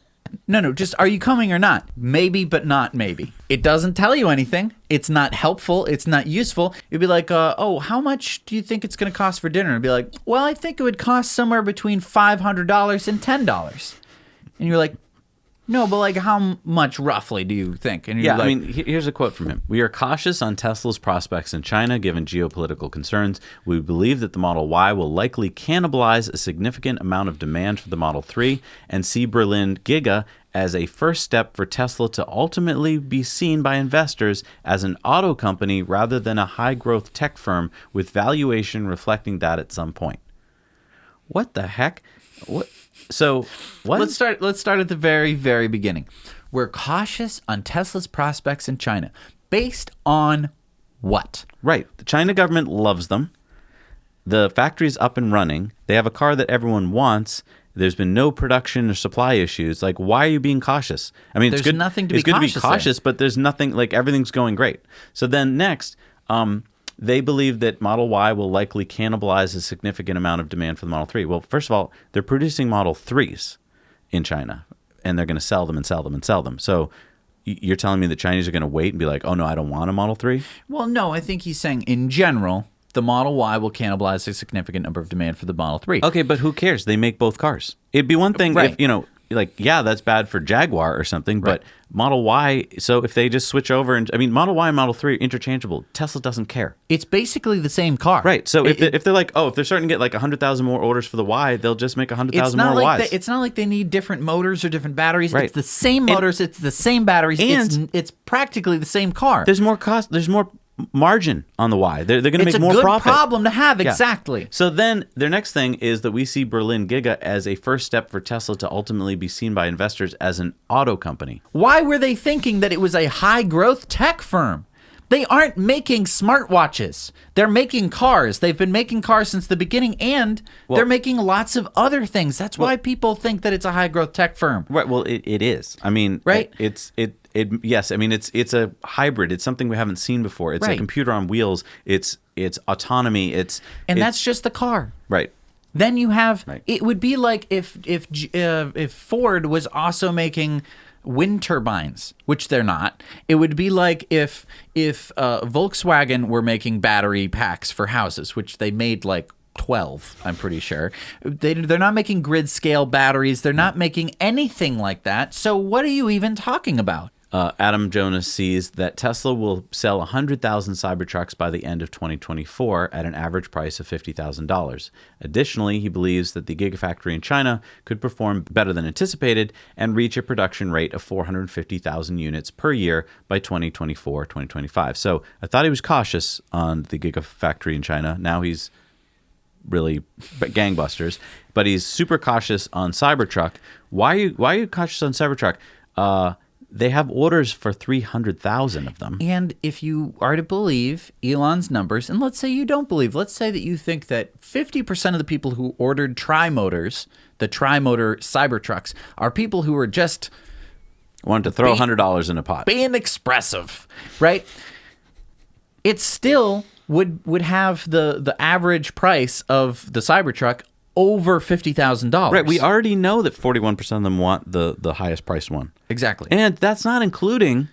no, just are you coming or not? Maybe, but not maybe. It doesn't tell you anything. It's not helpful. It's not useful. You'd be like, oh, how much do you think it's going to cost for dinner? And I'd be like, well, I think it would cost somewhere between $500 and $10. And you're like, no, but like how much roughly do you think? And you're yeah, like, I mean, here's a quote from him. We are cautious on Tesla's prospects in China given geopolitical concerns. We believe that the Model Y will likely cannibalize a significant amount of demand for the Model 3 and see Berlin Giga as a first step for Tesla to ultimately be seen by investors as an auto company rather than a high-growth tech firm with valuation reflecting that at some point. What the heck? What? So what? Let's start at the very, very beginning. We're cautious on Tesla's prospects in China. Based on what? Right. The China government loves them. The factory's up and running. They have a car that everyone wants. There's been no production or supply issues. Like, why are you being cautious? I mean, there's it's good. Nothing to it's be good cautious to be cautious, but there's nothing. Like everything's going great. So then next, they believe that Model Y will likely cannibalize a significant amount of demand for the Model 3. Well, first of all, they're producing Model 3s in China, and they're going to sell them and sell them and sell them. So you're telling me the Chinese are going to wait and be like, oh, no, I don't want a Model 3? Well, no, I think he's saying in general, the Model Y will cannibalize a significant number of demand for the Model 3. Okay, but who cares? They make both cars. It'd be one thing right. if, like, yeah, that's bad for Jaguar or something, right. But Model Y, so if they just switch over, and I mean, Model Y and Model 3 are interchangeable. Tesla doesn't care. It's basically the same car. Right. So if they're like, if they're starting to get like 100,000 more orders for the Y, they'll just make 100,000 more Ys. It's not like they need different motors or different batteries. Right. It's the same motors. It's the same batteries. And it's practically the same car. There's more cost. There's more margin on the Y. They're going to make more profit. It's a profit. good problem to have, Yeah. exactly. So then their next thing is that we see Berlin Giga as a first step for Tesla to ultimately be seen by investors as an auto company. Why were they thinking that it was a high-growth tech firm? They aren't making smartwatches. They're making cars. They've been making cars since the beginning, and they're making lots of other things. That's why people think that it's a high-growth tech firm. Right. Well, it is. I mean, right? Yes, I mean it's a hybrid. It's something we haven't seen before. It's a computer on wheels. It's autonomy. That's just the car. Right. Then you have it would be like if Ford was also making wind turbines, which they're not. It would be like if Volkswagen were making battery packs for houses, which they made like 12, I'm pretty sure. They're not making grid scale batteries. They're not making anything like that. So what are you even talking about? Adam Jonas sees that Tesla will sell 100,000 Cybertrucks by the end of 2024 at an average price of $50,000. Additionally, he believes that the Gigafactory in China could perform better than anticipated and reach a production rate of 450,000 units per year by 2024-2025. So I thought he was cautious on the Gigafactory in China. Now he's really gangbusters, but he's super cautious on Cybertruck. Why are you cautious on Cybertruck? They have orders for 300,000 of them. And if you are to believe Elon's numbers, and let's say you don't believe, let's say that you think that 50% of the people who ordered Tri-Motors, the Tri-Motor Cybertrucks, are people who are just wanted to throw $100 in a pot. Being expressive, right? it still would have the average price of the Cybertruck over $50,000. Right. We already know that 41% of them want the highest priced one. Exactly. And that's not including,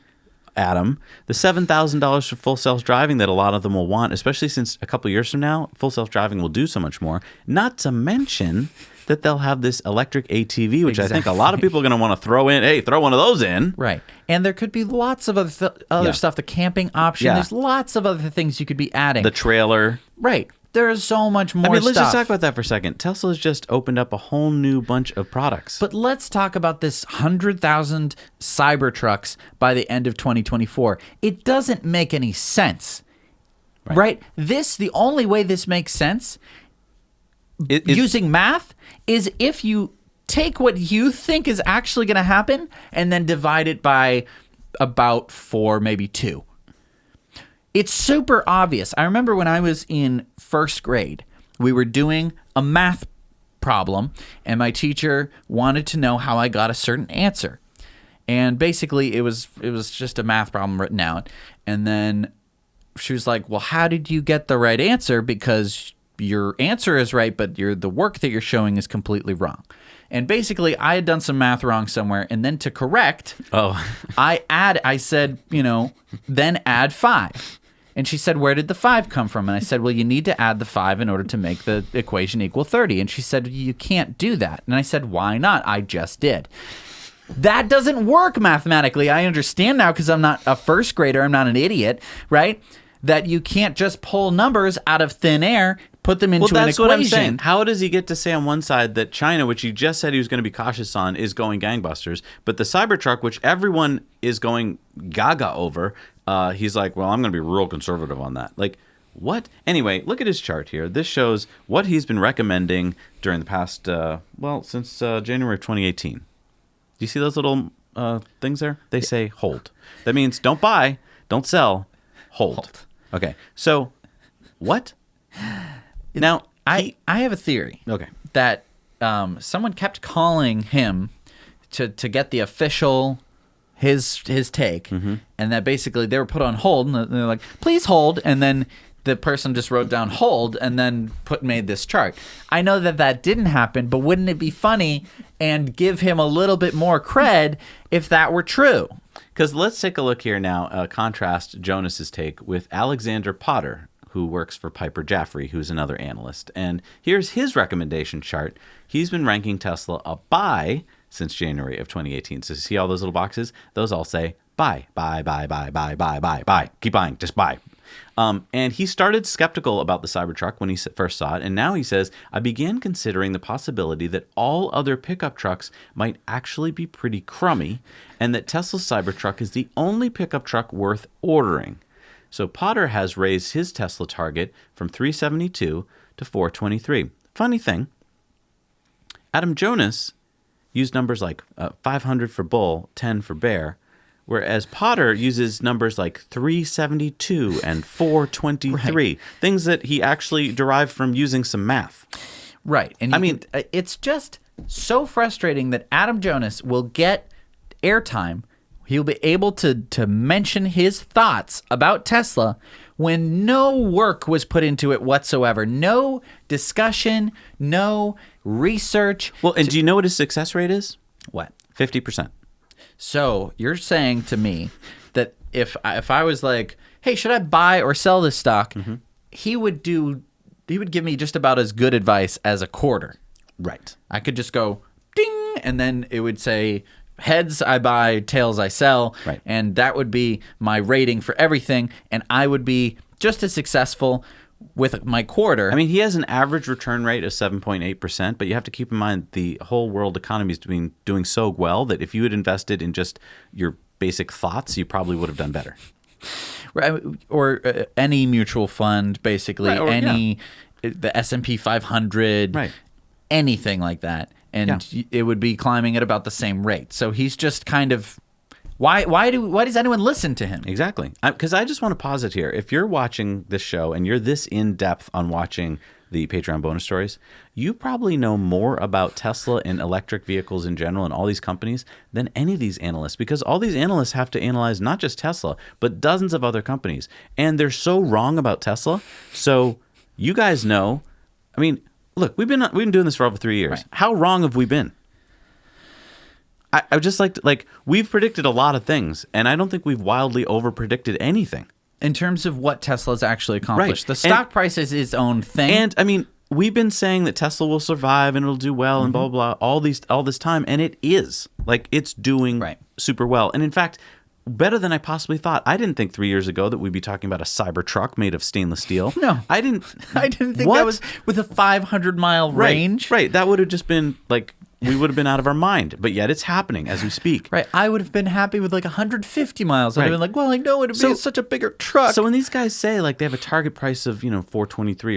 Adam, the $7,000 for full self-driving that a lot of them will want, especially since a couple years from now, full self-driving will do so much more. Not to mention that they'll have this electric ATV, which I think a lot of people are going to want to throw in. Hey, throw one of those in. Right. And there could be lots of other stuff, the camping option. Yeah. There's lots of other things you could be adding. The trailer. Right. There is so much more let's just stuff. talk about that for a second. Tesla's just opened up a whole new bunch of products. But let's talk about this 100,000 Cybertrucks by the end of 2024. It doesn't make any sense. Right? The only way this makes sense using math is if you take what you think is actually going to happen and then divide it by about 4, maybe 2. It's super obvious. I remember when I was in first grade, we were doing a math problem, and my teacher wanted to know how I got a certain answer. And basically, it was just a math problem written out. And then she was like, well, how did you get the right answer? Because your answer is right, but the work that you're showing is completely wrong. And basically, I had done some math wrong somewhere, and then to correct, I said, then add 5. And she said, where did the 5 come from? And I said, well, you need to add the 5 in order to make the equation equal 30. And she said, you can't do that. And I said, why not? I just did. That doesn't work mathematically. I understand now because I'm not a first grader. I'm not an idiot, right? That you can't just pull numbers out of thin air, put them into an equation. Well, that's what I'm saying. How does he get to say on one side that China, which he just said he was going to be cautious on, is going gangbusters, but the Cybertruck, which everyone is going gaga over, he's like, well, I'm going to be real conservative on that. Like, what? Anyway, look at his chart here. This shows what he's been recommending during the past, since January of 2018. Do you see those little things there? They say hold. That means don't buy, don't sell, hold. Okay, so what? Now, I have a theory. Okay. That someone kept calling him to get the official his take, and that basically they were put on hold, and they're like, please hold, and then the person just wrote down hold and then made this chart. I know that didn't happen, but wouldn't it be funny and give him a little bit more cred if that were true? Because let's take a look here now, contrast Jonas's take with Alexander Potter, who works for Piper Jaffray, who's another analyst. And here's his recommendation chart. He's been ranking Tesla a buy since January of 2018. So see all those little boxes? Those all say buy, buy, buy, buy, buy, buy, buy, buy. Keep buying, just buy. And he started skeptical about the Cybertruck when he first saw it, and now he says, I began considering the possibility that all other pickup trucks might actually be pretty crummy, and that Tesla's Cybertruck is the only pickup truck worth ordering. So Potter has raised his Tesla target from 372 to 423. Funny thing, Adam Jonas used numbers like 500 for bull, 10 for bear, whereas Potter uses numbers like 372 and 423, things that he actually derived from using some math. Right. And it's just so frustrating that Adam Jonas will get airtime. He'll be able to mention his thoughts about Tesla when no work was put into it whatsoever. No discussion, no research. Well, and do you know what his success rate is? What? 50%. So you're saying to me that if I was like, hey, should I buy or sell this stock? He would give me just about as good advice as a quarter. Right. I could just go ding, and then it would say heads I buy, tails I sell. Right. And that would be my rating for everything, and I would be just as successful with my quarter. I mean, he has an average return rate of 7.8%, but you have to keep in mind the whole world economy is doing so well that if you had invested in just your basic thoughts, you probably would have done better. Right, or any mutual fund, basically, Right, the S&P 500, right, anything like that, and it would be climbing at about the same rate. So he's just kind of. Why does anyone listen to him? Exactly. Because I just want to posit here. If you're watching this show and you're this in-depth on watching the Patreon bonus stories, you probably know more about Tesla and electric vehicles in general and all these companies than any of these analysts, because all these analysts have to analyze not just Tesla, but dozens of other companies. And they're so wrong about Tesla. So you guys know, I mean, look, we've been doing this for over 3 years. Right. How wrong have we been? I would just like we've predicted a lot of things, and I don't think we've wildly over-predicted anything. In terms of what Tesla's actually accomplished. Right. The stock price is its own thing. And, I mean, we've been saying that Tesla will survive and it'll do well and blah, blah, blah, all this time, and it is. Like, it's doing super well. And, in fact, better than I possibly thought. I didn't think 3 years ago that we'd be talking about a Cybertruck made of stainless steel. No. I didn't think that was with a 500-mile range. Right. That would have just been, like... We would have been out of our mind, but yet it's happening as we speak. Right. I would have been happy with like 150 miles. I'd have been like, well, I know it'd be such a bigger truck. So when these guys say like they have a target price of, $423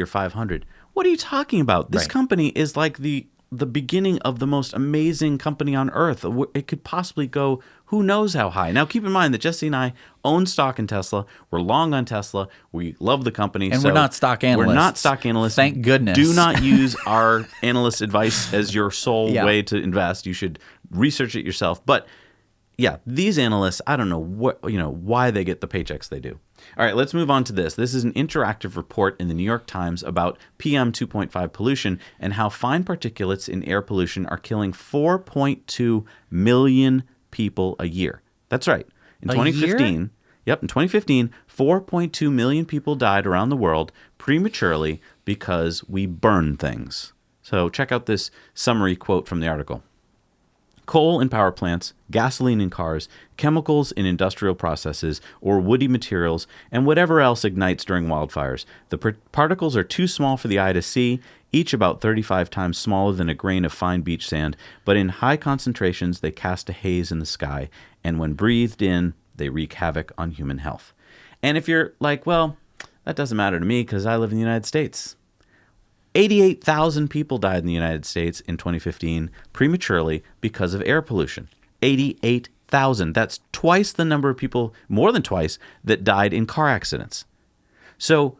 or $500, what are you talking about? This company is like the beginning of the most amazing company on earth. It could possibly go who knows how high. Now, keep in mind that Jesse and I own stock in Tesla. We're long on Tesla. We love the company. And we're not stock analysts. We're not stock analysts. Thank goodness. Do not use our analyst advice as your sole way to invest. You should research it yourself. But yeah, these analysts, I don't know why they get the paychecks they do. All right, let's move on to this. This is an interactive report in the New York Times about PM 2.5 pollution and how fine particulates in air pollution are killing 4.2 million people a year. That's right. In 2015, in 2015, 4.2 million people died around the world prematurely because we burn things. So check out this summary quote from the article. Coal in power plants, gasoline in cars, chemicals in industrial processes, or woody materials, and whatever else ignites during wildfires. The particles are too small for the eye to see, each about 35 times smaller than a grain of fine beach sand, but in high concentrations they cast a haze in the sky, and when breathed in, they wreak havoc on human health. And if you're like, well, that doesn't matter to me because I live in the United States. 88,000 people died in the United States in 2015 prematurely because of air pollution. 88,000. That's twice the number of people, more than twice, that died in car accidents. So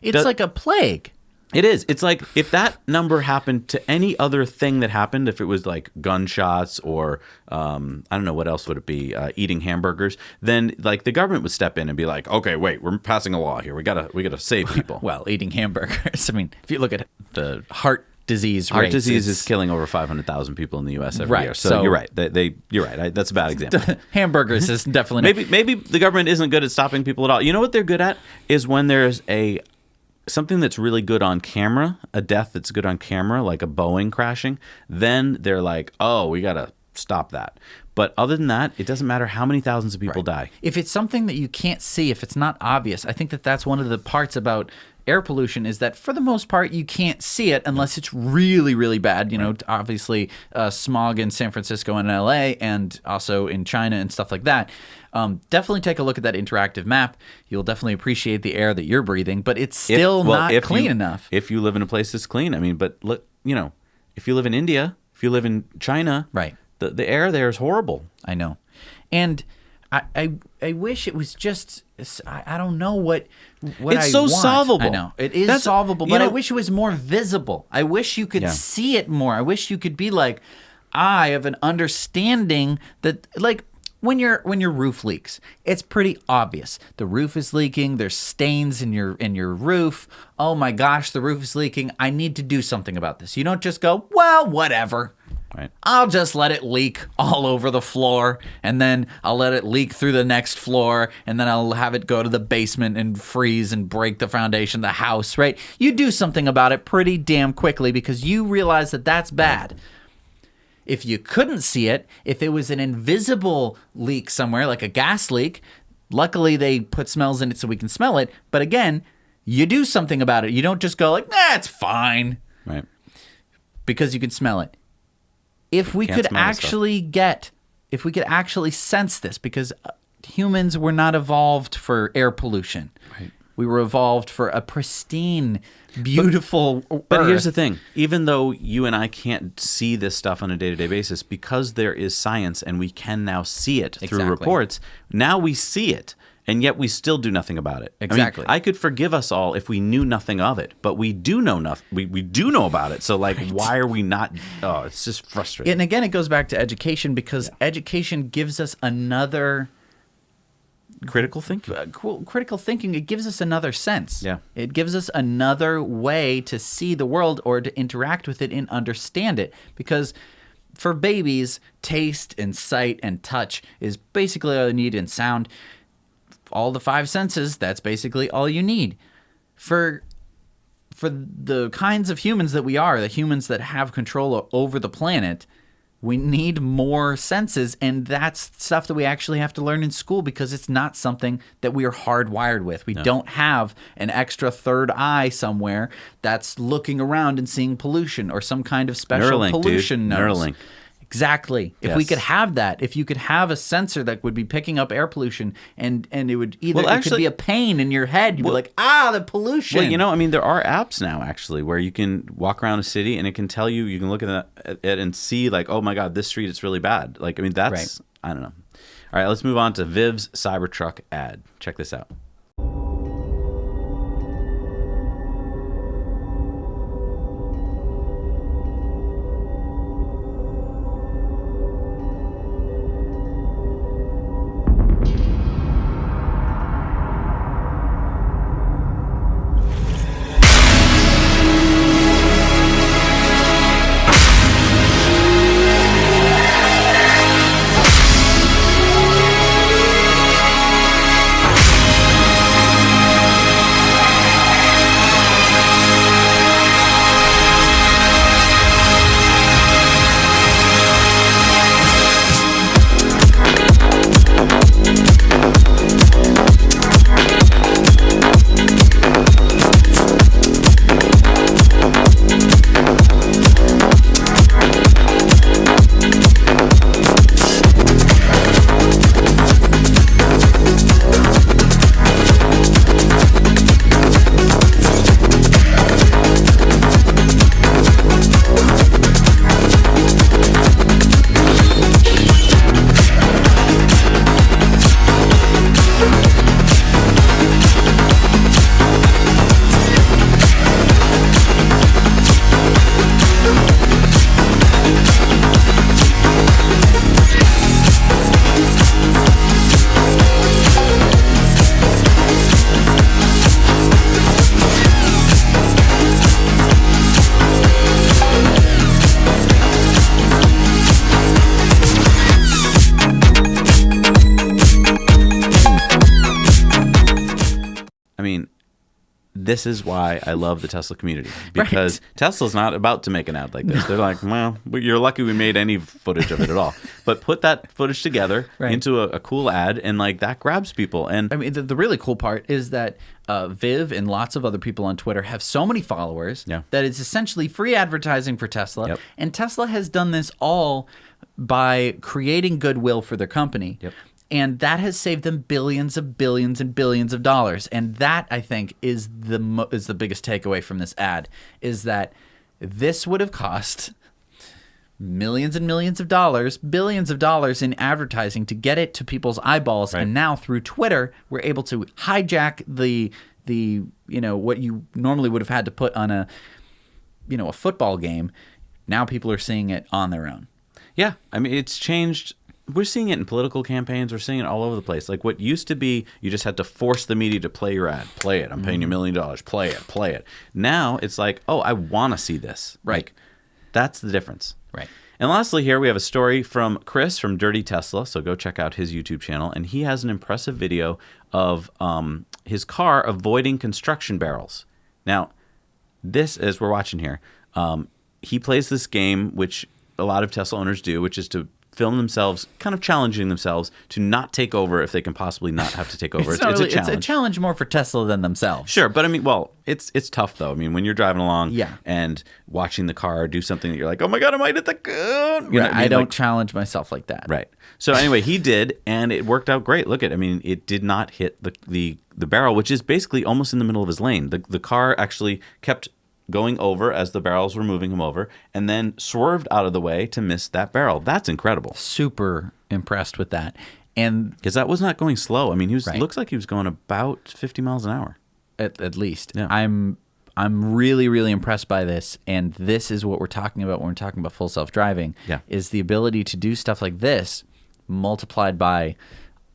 it's like a plague. It is. It's like if that number happened to any other thing that happened, if it was like gunshots or I don't know what else would it be, eating hamburgers, then like the government would step in and be like, okay, wait, we're passing a law here. We gotta save people. Well, eating hamburgers. I mean, if you look at the heart disease rates, disease is killing over 500,000 people in the U.S. every year. So you're right. You're right. That's a bad example. Hamburgers is definitely maybe the government isn't good at stopping people at all. You know what they're good at is when there's something that's really good on camera, a death that's good on camera, like a Boeing crashing, then they're like, oh, we got to stop that. But other than that, it doesn't matter how many thousands of people die. If it's something that you can't see, if it's not obvious, I think that's one of the parts about air pollution is that for the most part, you can't see it unless it's really, really bad. Obviously smog in San Francisco and LA and also in China and stuff like that. Definitely take a look at that interactive map. You'll definitely appreciate the air that you're breathing, but it's still not clean enough. If you live in a place that's clean, I mean, but look, if you live in India, if you live in China, right, the air there is horrible. I know. And I wish it was just, I don't know what it's so solvable. I know. It is solvable, but I wish it was more visible. I wish you could see it more. I wish you could be like, I have an understanding that, like, when your roof leaks, it's pretty obvious. The roof is leaking. There's stains in your roof. Oh my gosh, the roof is leaking. I need to do something about this. You don't just go, well, whatever. Right. I'll just let it leak all over the floor, and then I'll let it leak through the next floor, and then I'll have it go to the basement and freeze and break the foundation of the house, right? You do something about it pretty damn quickly because you realize that that's bad. If you couldn't see it, if it was an invisible leak somewhere, like a gas leak, luckily they put smells in it so we can smell it. But again, you do something about it. You don't just go like, it's fine. Right. Because you can smell it. If we could actually sense this, because humans were not evolved for air pollution. Right. We were evolved for a pristine, beautiful But Earth. here's the thing. Even though you and I can't see this stuff on a day-to-day basis, because there is science and we can now see it through reports, now we see it. And yet we still do nothing about it. Exactly. I could forgive us all if we knew nothing of it, but we do know nothing. We do know about it. So like, why are we not? Oh, it's just frustrating. And again, it goes back to education, because education gives us another critical thinking. Critical thinking. It gives us another sense. Yeah. It gives us another way to see the world or to interact with it and understand it. Because for babies, taste and sight and touch is basically all you need, and sound. All the 5 senses, that's basically all you need. For the kinds of humans that we are, the humans that have control over the planet, we need more senses, and that's stuff that we actually have to learn in school, because it's not something that we are hardwired with. We don't have an extra third eye somewhere that's looking around and seeing pollution, or some kind of special Neuralink, pollution dude. nose. Neuralink. Exactly. If we could have that, if you could have a sensor that would be picking up air pollution, and it would either it could be a pain in your head, you'd be like, the pollution. Well, I mean, there are apps now actually where you can walk around a city and it can tell you, you can look at it and see like, oh my God, this street is really bad. Like, I mean, that's, I don't know. All right, let's move on to Viv's Cybertruck ad. Check this out. This is why I love the Tesla community, because Tesla's not about to make an ad like this. They're like, well, you're lucky we made any footage of it at all. But put that footage together into a cool ad, and like that grabs people. And I mean, the really cool part is that Viv and lots of other people on Twitter have so many followers that it's essentially free advertising for Tesla. Yep. And Tesla has done this all by creating goodwill for their company. Yep. And that has saved them billions and billions of dollars. And that, I think, is the biggest takeaway from this ad, is that this would have cost millions and millions of dollars, billions of dollars in advertising to get it to people's eyeballs. And now through Twitter, we're able to hijack the what you normally would have had to put on a football game. Now people are seeing it on their own. Yeah. I mean, it's changed. We're seeing it in political campaigns. We're seeing it all over the place. Like what used to be, you just had to force the media to play your ad. Play it. I'm paying you $1 million. Play it. Play it. Now it's like, oh, I want to see this. Right. Like, that's the difference. Right. And lastly, here we have a story from Chris from Dirty Tesla. So go check out his YouTube channel. And he has an impressive video of his car avoiding construction barrels. Now, this, as we're watching here, he plays this game, which a lot of Tesla owners do, which is to film themselves, kind of challenging themselves to not take over if they can possibly not have to take over. It's a challenge. It's a challenge more for Tesla than themselves. Sure, but I mean, well, it's tough though. I mean, when you're driving along and watching the car do something that you're like, oh my God, I might hit the gun. I don't challenge myself like that. Right. So anyway, he did, and it worked out great. Look at, I mean, it did not hit the barrel, which is basically almost in the middle of his lane. The car actually kept going over as the barrels were moving him over, and then swerved out of the way to miss that barrel. That's incredible. Super impressed with that. And because that was not going slow. I mean, looks like he was going about 50 miles an hour. At least. Yeah. I'm really, really impressed by this, and this is what we're talking about when we're talking about full self-driving, is the ability to do stuff like this multiplied by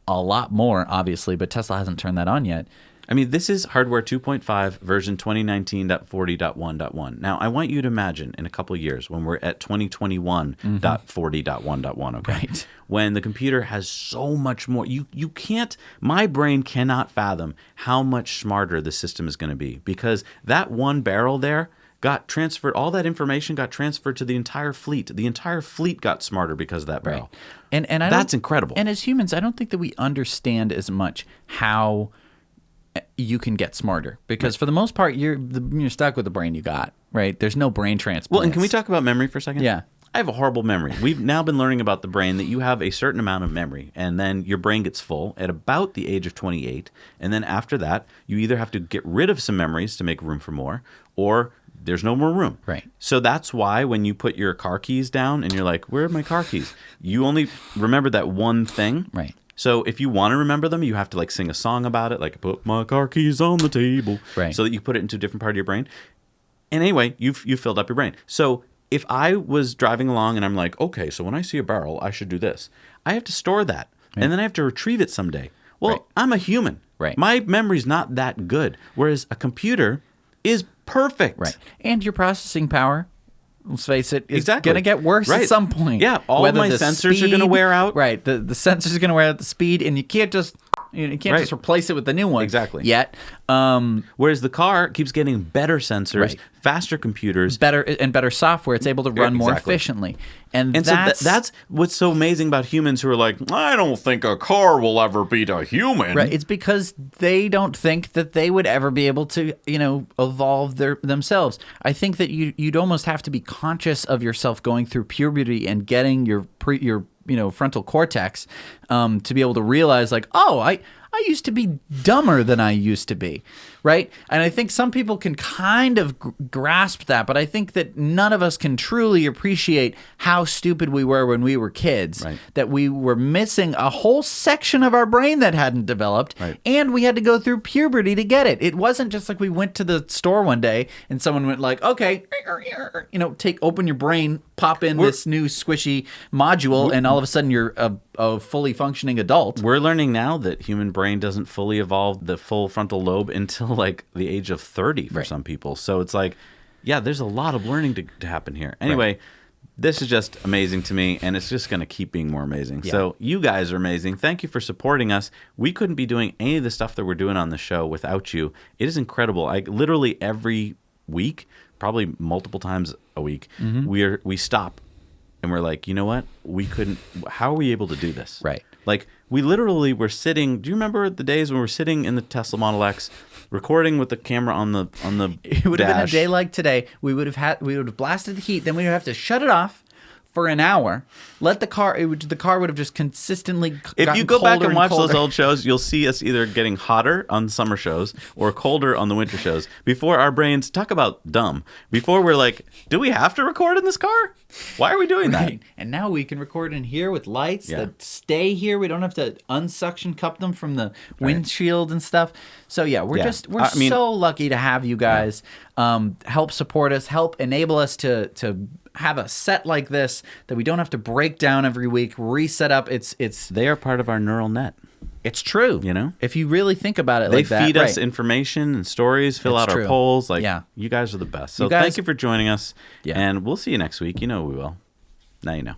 a lot more, obviously, but Tesla hasn't turned that on yet. I mean, this is hardware 2.5 version 2019.40.1.1. Now, I want you to imagine in a couple of years when we're at 2021.40.1.1, okay? Right. When the computer has so much more. You can't, my brain cannot fathom how much smarter the system is going to be, because that one barrel there got transferred, all that information got transferred to the entire fleet. The entire fleet got smarter because of that barrel. Right. And that's incredible. And as humans, I don't think that we understand as much how you can get smarter, because for the most part you're stuck with the brain you got, right? There's no brain transplants. Well, and can we talk about memory for a second? Yeah. I have a horrible memory. We've now been learning about the brain that you have a certain amount of memory, and then your brain gets full at about the age of 28, and then after that you either have to get rid of some memories to make room for more, or there's no more room. Right. So that's why when you put your car keys down and you're like, where are my car keys? You only remember that one thing. Right. So if you want to remember them, you have to like sing a song about it, like put my car keys on the table, right? So that you put it into a different part of your brain. And anyway, you've filled up your brain. So if I was driving along and I'm like, okay, so when I see a barrel, I should do this. I have to store that, and then I have to retrieve it someday. Well, I'm a human. Right. My memory's not that good, whereas a computer is perfect. Right. And your processing power, let's face it, is Exactly. going to get worse at some point. Yeah, all of my sensors are going to wear out. Right, the sensors are going to wear out, the speed, and you can't just just replace it with the new one. Exactly. Yet. Whereas the car keeps getting better sensors, faster computers, better software. It's able to run more efficiently. And that's, so that's what's so amazing about humans who are like, I don't think a car will ever beat a human. Right. It's because they don't think that they would ever be able to, evolve themselves. I think that you'd almost have to be conscious of yourself going through puberty and getting your frontal cortex to be able to realize, like, oh, I used to be dumber than I used to be, right? And I think some people can kind of grasp that, but I think that none of us can truly appreciate how stupid we were when we were kids, that we were missing a whole section of our brain that hadn't developed, and we had to go through puberty to get it. It wasn't just like we went to the store one day and someone went like, okay, open your brain, pop in this new squishy module, and all of a sudden you're a fully functioning adult. We're learning now that human brain doesn't fully evolve the full frontal lobe until like the age of 30 for some people. So it's like, yeah, there's a lot of learning to happen here. Anyway, this is just amazing to me, and it's just going to keep being more amazing. Yeah. So you guys are amazing. Thank you for supporting us. We couldn't be doing any of the stuff that we're doing on the show without you. It is incredible. Literally every week, probably multiple times a week, we stop and we're like, you know what? How are we able to do this? Right. Like, we literally were sitting. Do you remember the days when we were sitting in the Tesla Model X, recording with the camera on the It would have been a dash? day like today. We would have blasted the heat. Then we would have to shut it off for an hour. Let the car. The car would have just consistently. If you go back and watch colder. those old shows, you'll see us either getting hotter on summer shows or colder on the winter shows. Before our brains talk about dumb. Before we're like, do we have to record in this car? Why are we doing that? And now we can record in here with lights that stay here. We don't have to unsuction cup them from the windshield and stuff. So we're so lucky to have you guys help support us, help enable us to have a set like this that we don't have to break down every week, reset up. They are part of our neural net. It's true. If you really think about it like that. They feed us information and stories, fill out our polls. You guys are the best. So thank you for joining us. Yeah. And we'll see you next week. You know we will. Now you know.